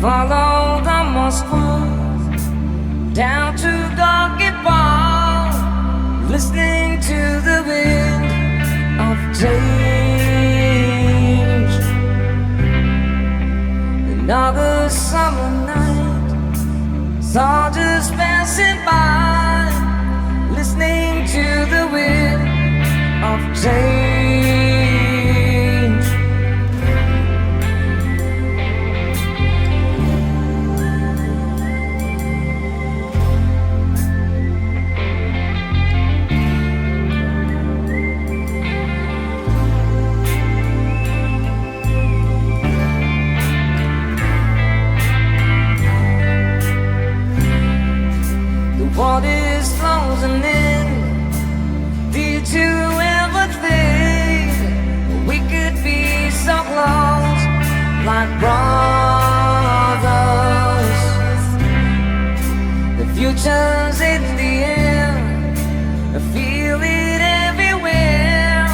Follow the Moscow down to Doggy Bar, listening to the wind of change. Another summer night, soldiers passing by, listening to the wind of change. What is closing in, did you ever think we could be so close, like brothers? The future's in the air, I feel it everywhere,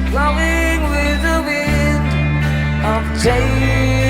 blowing with the wind of change.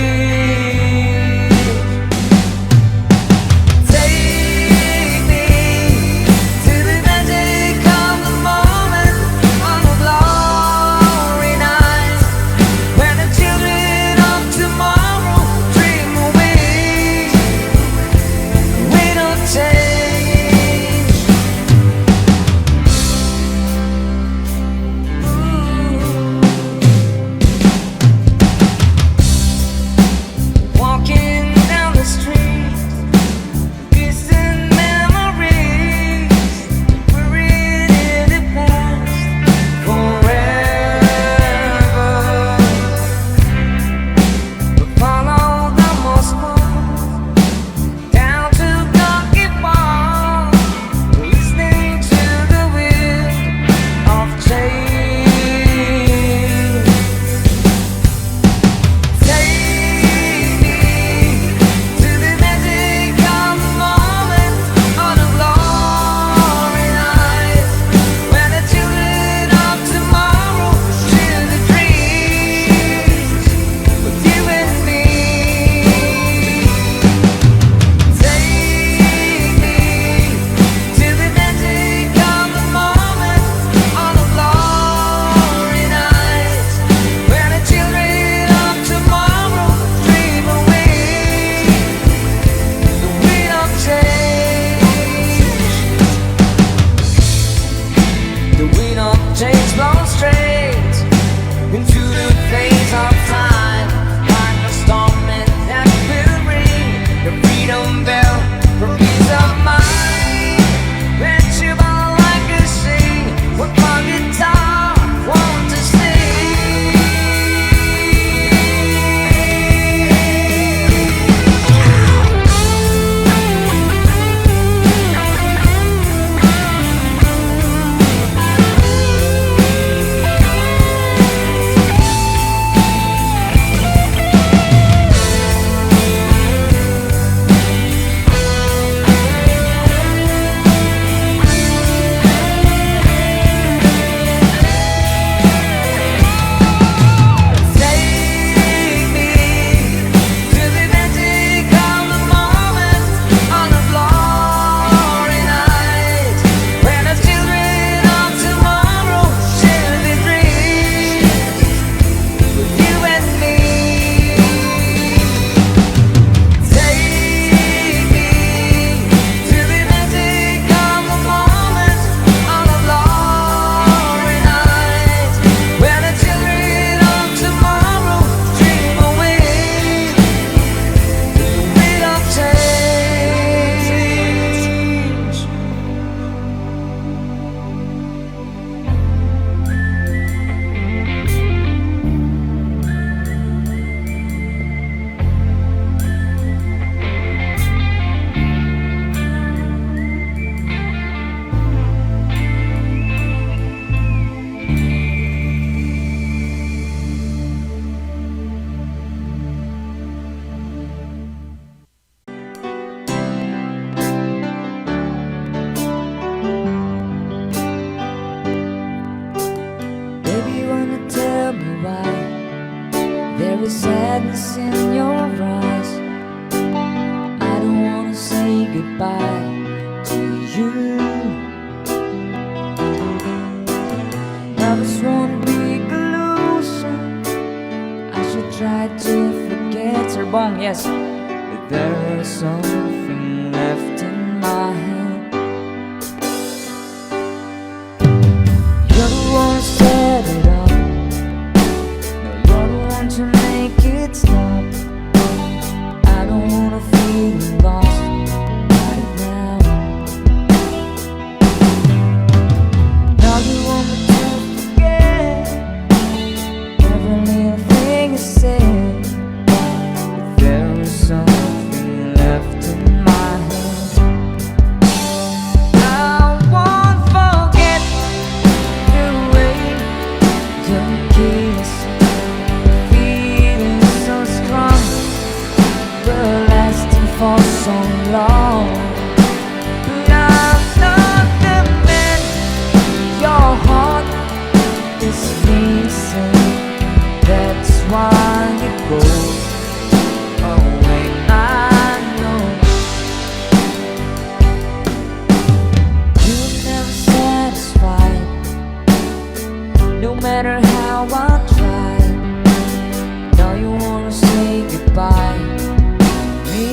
There is sadness in your eyes. goodbye to you. Love is one big illusion. I should try to forget her bong, yes, but there is something left in my hand. You're the one who set it up. No, you're the one to make it stop. I don't wanna feel lost right now. Now you want me to forget every little thing you said, but there is something left in my head. I won't forget the way you kiss, feeling so strong, but lasting for so long. But I'm not the man your heart is missing. That's why you go away. I know you're never satisfied, no matter how I try. Now you wanna say goodbye to me.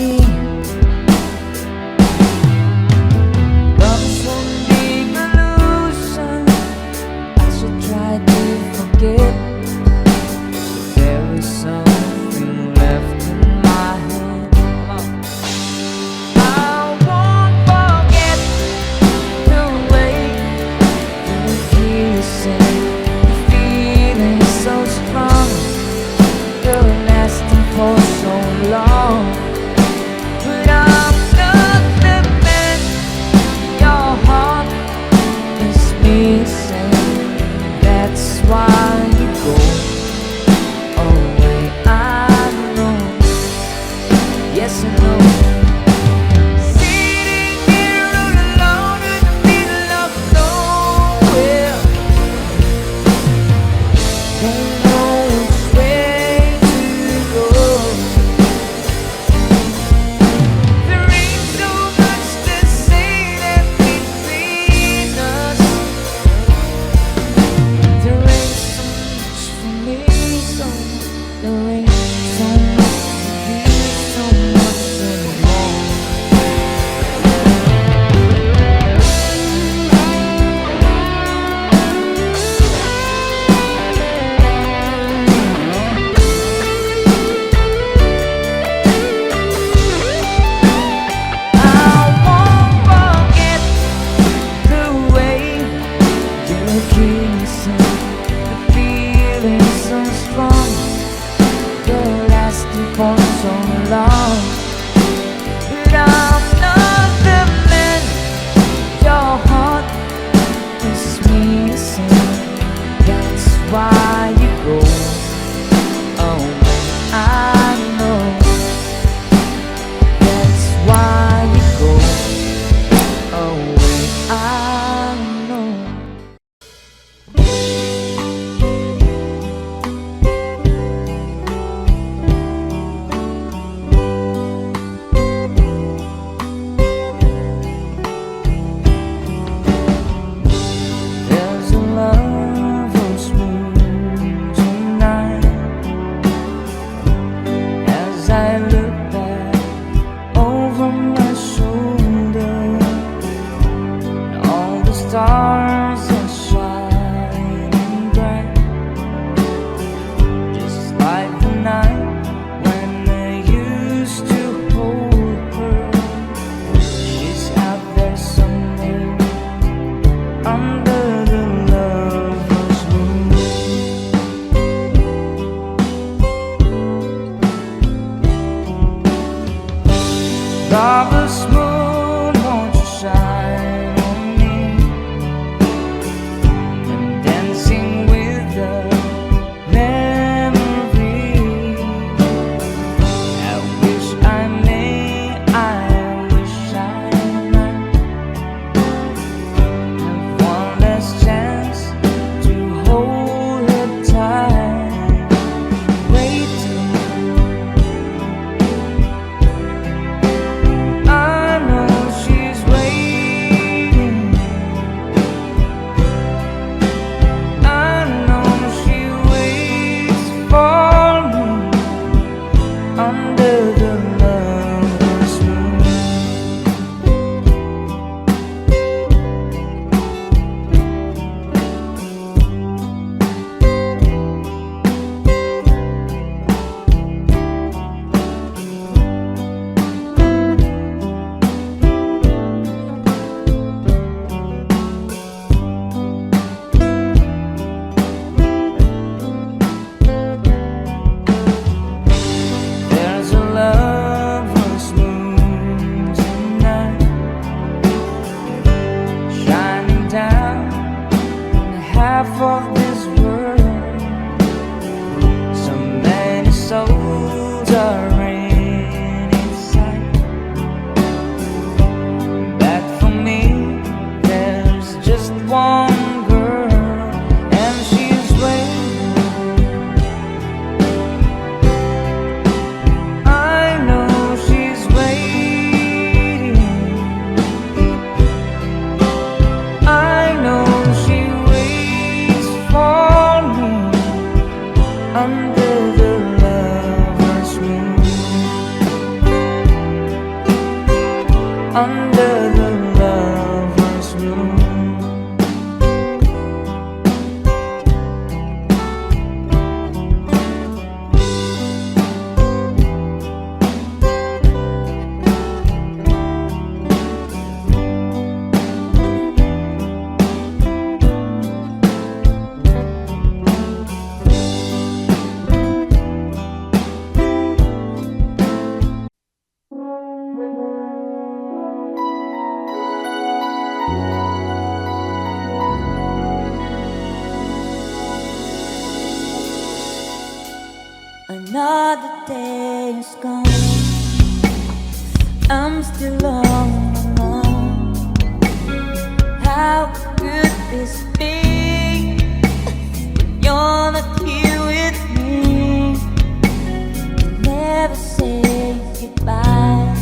Love is one big illusion. I should try to forget, but there is something Another day is gone. I'm still all alone. How could this be? You're not here with me. Never say goodbye.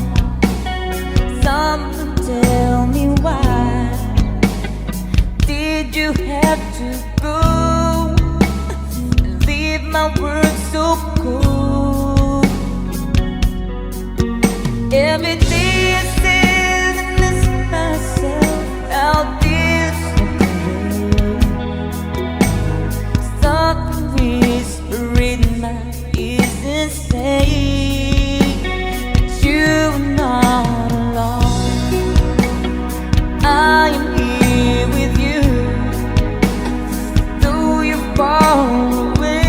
Someone tell me why. Did you have to go? Leave my world so cold. Every day I sit and ask myself, how did something whispering in my ears and say you're not alone. I am here with you, though you're far away.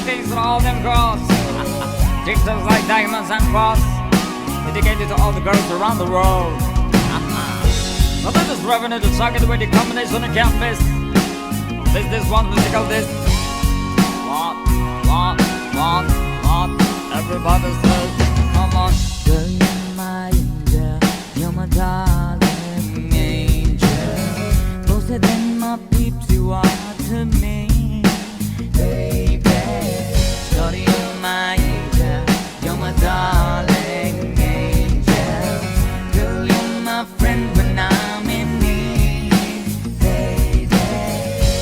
greetings to all them girls. Treat them like diamonds and cross. Dedicated to all the girls around the world. Now this is revenue to suck it with the combination of campus. This one musical this. What? Everybody says, come on. Girl, you're my angel. You're my darling angel. Closer than my peeps you are to me, baby. Shorty, you're my angel. You're my darling angel. Girl, you're my friend when I'm in need, baby.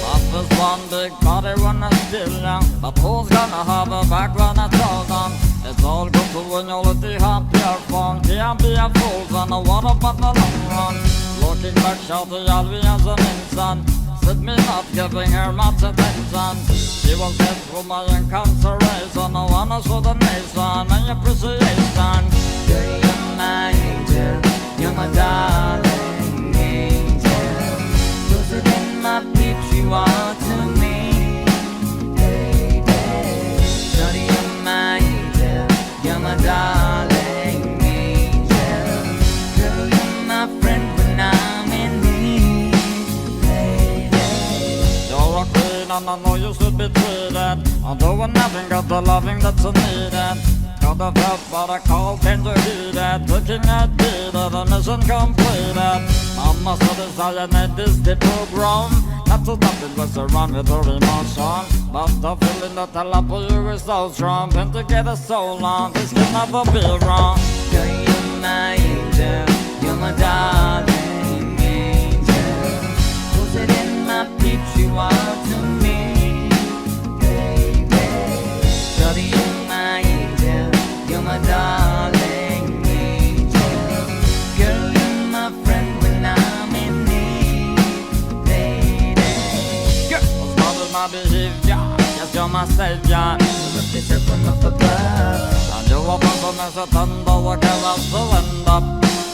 Papa's one big body when I'm still young, but who's gonna have a back when I told on? It's all good to when you're with the happier fun. Can't be a fool, son, I wanna but the long run. Looking back, shouting out me as an insan. Said me not giving her much attention. She was dead for my incarceration. I wanna show the nation my appreciation. Girl, you're my angel. You're my darling angel. Closer than my peeps you are to me, baby. Shorty, you're my angel. You're my darling angel. Girl, you're my friend when I'm in need, lady. You're a queen and I know you should be treated. Although I never got the loving that's needed. Got the felt but I call tender heated. Looking at me, the mission completed. Mama said desire made this the program. Not to stop it was around with her emotion. But the feeling that I love for you is so strong. Been together so long, this can never be wrong. Girl, you're my angel. You're my darling angel. Closer than my peeps you are to me, baby. Shorty, you're my angel. You're my darling angel. Girl, you're my friend when I'm in need, lady. Girl, what's wrong with my behavior? Yes, you're my savior. Lift yourself from up above. And you're up from as a thunder, what can I surrender?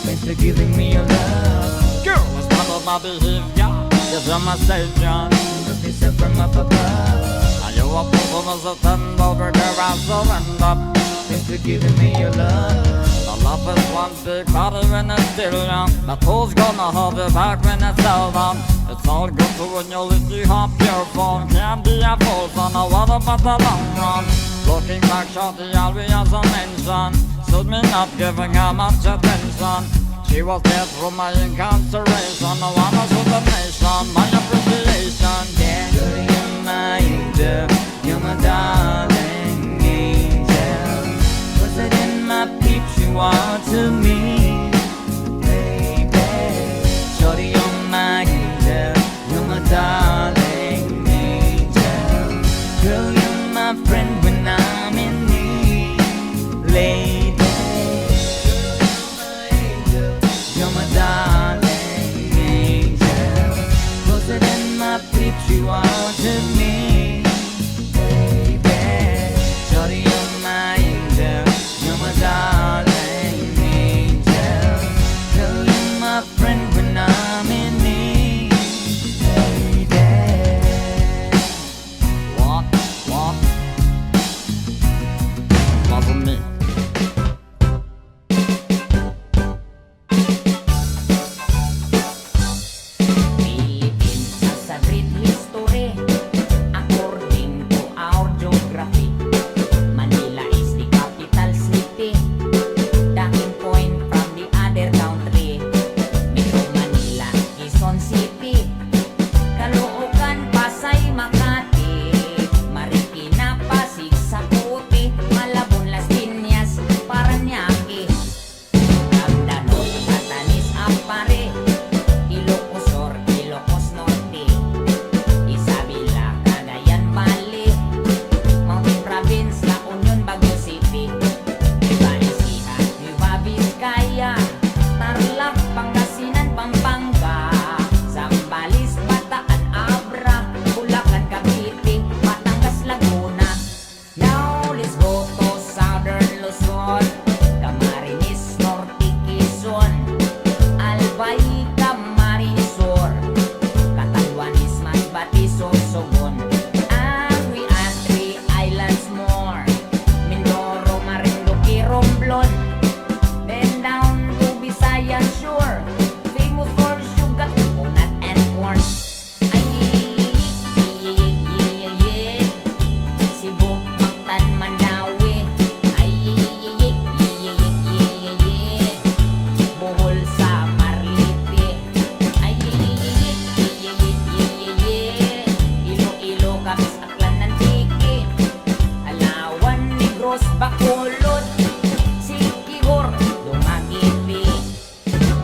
Thanks for giving me your love. Girl, what's wrong with my behavior? Yes, you're my savior. Lift yourself from up above. And you're up from as a thunder, what can I surrender? Thanks for giving me your love. The love is one big body when it's still young. But who's gonna hold it back when it's over? It's all good to when you lift you up your phone. Can't be a fool, son, I want about the long run. Looking back, shorty, I'll be as a mention. Stood me not giving her much attention. She was dead through my incarceration. I wanna show the nation my appreciation. Yeah, girl, you're my angel. You're my darling angel. Closer than my peeps you are to me, baby. Shorty, you're my angel. You're my darling angel. Girl, you're my friend when I'm in need, lady. You're my darling angel. Closer than my peeps you are to me, baby. Shorty, you're my angel. You're my darling angel. Bakulod, Sikihor, Dumagipi.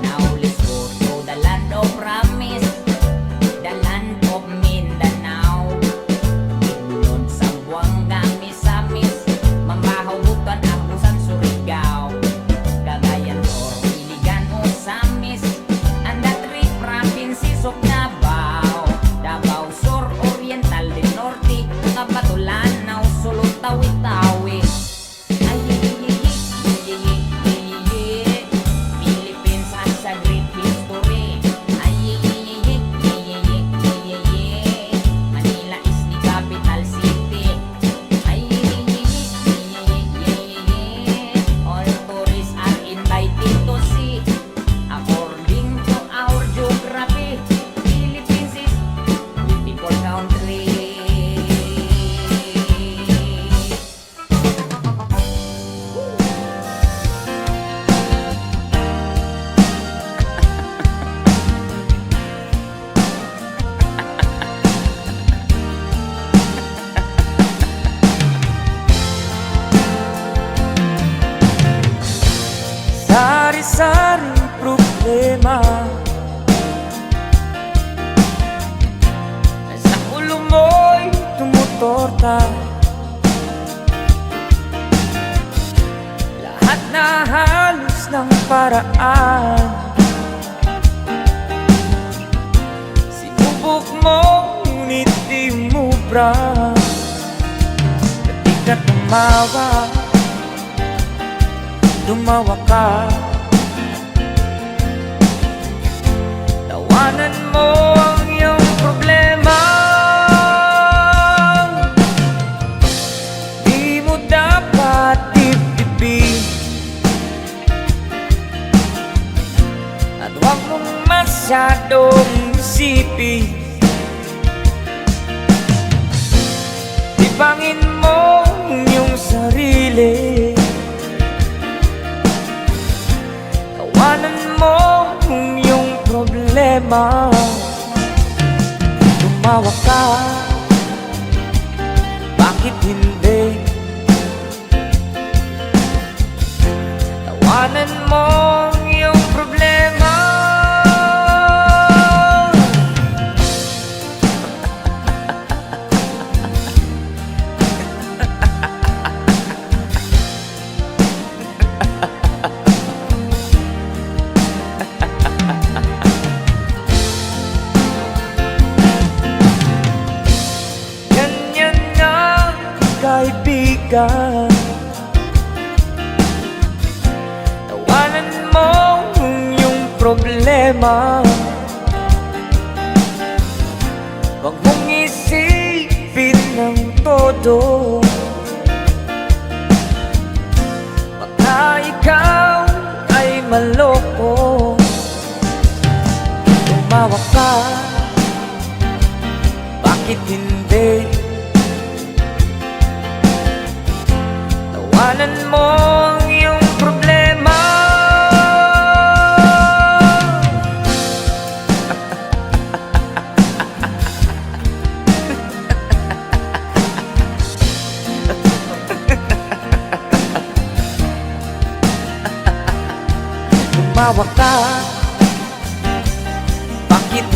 Now let's go to the land of promise, the land of Mindanao. Inlod sa Buanga, Misamis, Mambahaw, Butuan, Agusan, Surigao, Cagayan, Tor, Iligan, Osamis, and the three provinces of Davao, Davao Sur, Oriental, del Norte, mga Batulanao, Sulod, Tawi-Tawi. Ay, Philippines has a great history. Ay, Manila is the capital city. Ay, all tourists are invited to see. According to our geography, Philippines is beautiful country. Sari-saring problema sa ulo mo'y tumutorta. Lahat na halos ng paraan sinubok mo, ngunit di mubra. Di ka tumawa, dumawa ka. Tawanan mo ang iyong problema. Di mo dapat dibdibin, at huwag mong masyadong isipin. Libangin mo ang iyong sarili. Tawanan mo ang iyong problema. Tumawa ka, bakit hindi? Tawanan mo ang iyong problema. Ganyan na kaibigan. Tawanan mo ang iyong problema. Huwag mong isipin ng todo, baka ikaw ay maloko. Tumawa ka, bakit hindi? Tawanan mo ang iyong problema. Tumawa ka, bakit